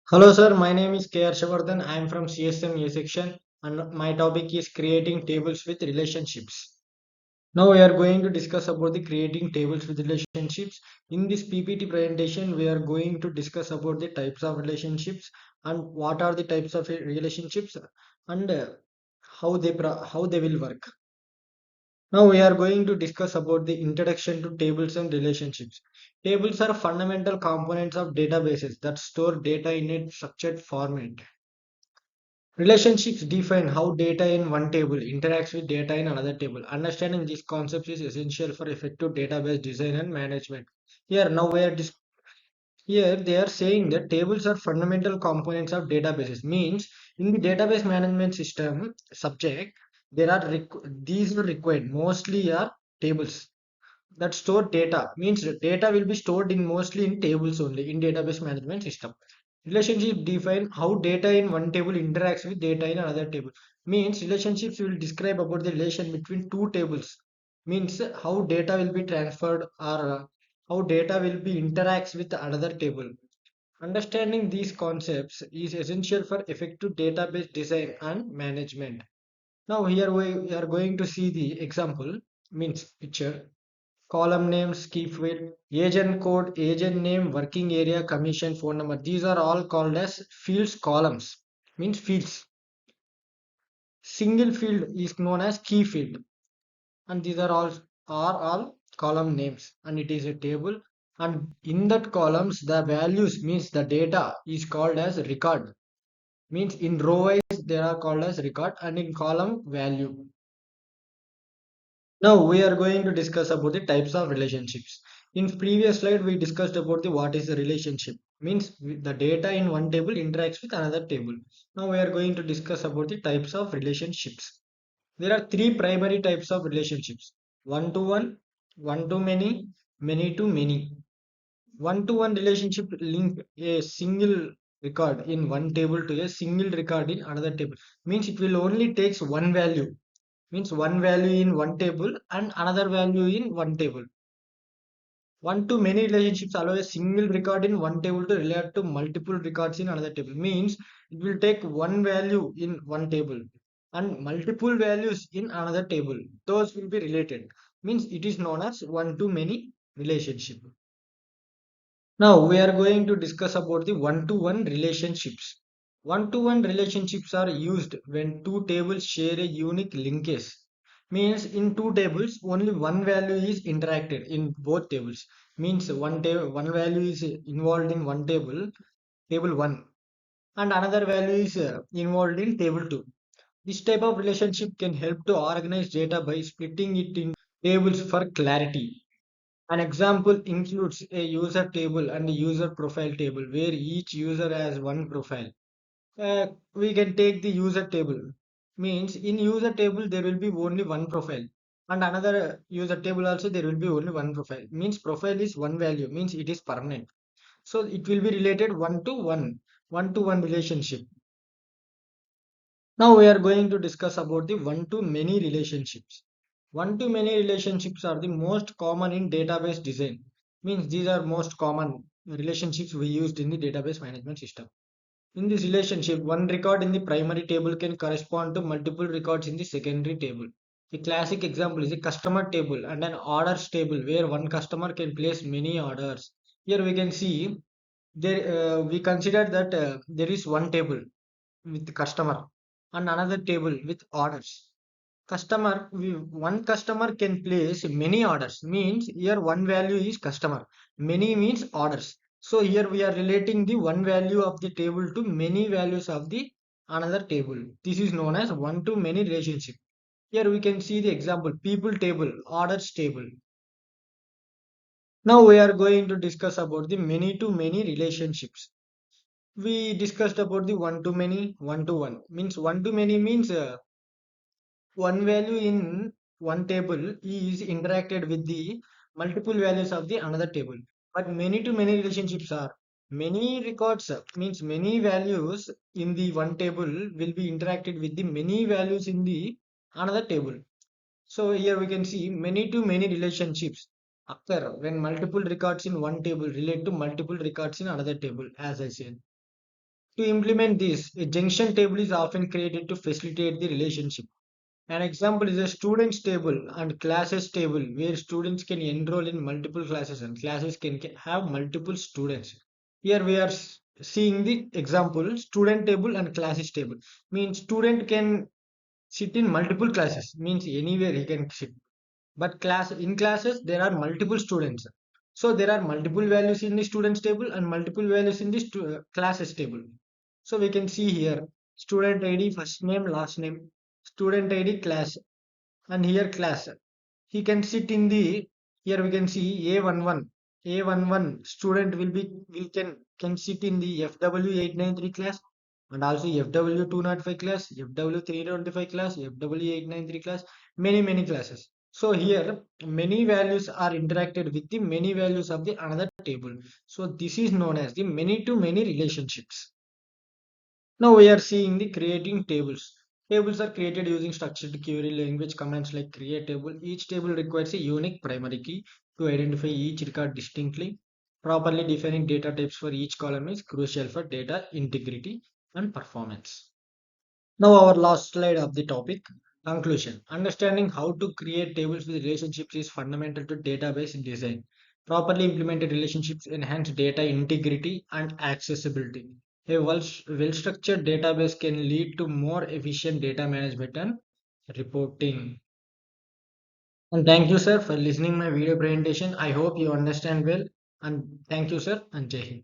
Hello sir, my name is K. Harshavardhan. I am from CSM A section and my topic is creating tables with relationships. Now we are going to discuss about the creating tables with relationships. In this PPT presentation, we are going to discuss about the types of relationships and what are the types of relationships and how they will work. Now we are going to discuss about the introduction to tables and relationships. Tables are fundamental components of databases that store data in a structured format. Relationships define how data in one table interacts with data in another table. Understanding these concepts is essential for effective database design and management. Here, now we are here they are saying that tables are fundamental components of databases. Means in the database management system subject, these are required. Mostly are tables that store data. Means the data will be stored in mostly in tables only in database management system. Relationship define how data in one table interacts with data in another table. Means relationships will describe about the relation between two tables. Means how data will be transferred or how data will be interacts with another table. Understanding these concepts is essential for effective database design and management. Now here we are going to see the example, means picture. Column names, key field, agent code, agent name, working area, commission, phone number. These are all called as fields columns, means fields. Single field is known as key field, and these are all column names, and it is a table. And in that columns, the values means the data is called as record. Means in row wise they are called as record, and in column value. Now we are going to discuss about the types of relationships. In previous slide, we discussed about the what is the relationship. Means the data in one table interacts with another table. Now we are going to discuss about the types of relationships. There are three primary types of relationships: one to one to many to many. One to one relationship link a single record in one table to a single record in another table. Means it will only takes one value, means one value in one table and another value in one table. One to many relationships allow a single record in one table to relate to multiple records in another table. Means it will take one value in one table and multiple values in another table. Those will be related. Means it is known as one to many relationship. Now we are going to discuss about the one to one relationships. One to one relationships are used when two tables share a unique linkage. Means in two tables only one value is interacted in both tables. Means one value is involved in one table, table 1, and another value is involved in table 2. This type of relationship can help to organize data by splitting it in tables for clarity. An example includes a user table and a user profile table where each user has one profile. We can take the user table. Means in user table there will be only one profile, and another user table also there will be only one profile. Means profile is one value, means it is permanent. So it will be related one to one relationship. Now we are going to discuss about the one to many relationships. One to many relationships are the most common in database design. Means these are most common relationships we used in the database management system. In this relationship, one record in the primary table can correspond to multiple records in the secondary table. A classic example is a customer table and an orders table where one customer can place many orders. Here we can see there we consider that there is one table with customer and another table with orders. One customer can place many orders, means here one value is customer, many means orders. So here we are relating the one value of the table to many values of the another table. This is known as one to many relationship. Here we can see the example people table, orders table. Now we are going to discuss about the many to many relationships. We discussed about the one to one. Means one to many means one value in one table is interacted with the multiple values of the another table. But many to many relationships are many records, means many values in the one table will be interacted with the many values in the another table. So here we can see many to many relationships occur when multiple records in one table relate to multiple records in another table, as I said. To implement this, a junction table is often created to facilitate the relationship. An example is a students table and classes table where students can enroll in multiple classes and classes can have multiple students. Here we are seeing the example student table and classes table. Means student can sit in multiple classes, means anywhere he can sit. But classes there are multiple students. So there are multiple values in the students table and multiple values in the classes table. So we can see here student ID first name last name, student ID class, and here class. He can sit in the, here we can see A11 student will be will can sit in the FW893 class, and also FW205 class, FW325 class, FW893 class, many classes. So here many values are interacted with the many values of the another table. So this is known as the many to many relationships. Now we are seeing the creating tables. Tables are created using structured query language commands like create table. Each table requires a unique primary key to identify each record distinctly. Properly defining data types for each column is crucial for data integrity and performance. Now our last slide of the topic, conclusion. Understanding how to create tables with relationships is fundamental to database design. Properly implemented relationships enhance data integrity and accessibility. A well-structured database can lead to more efficient data management and reporting. And thank you, sir, for listening my video presentation. I hope you understand well. And thank you, sir, and Jai Hind.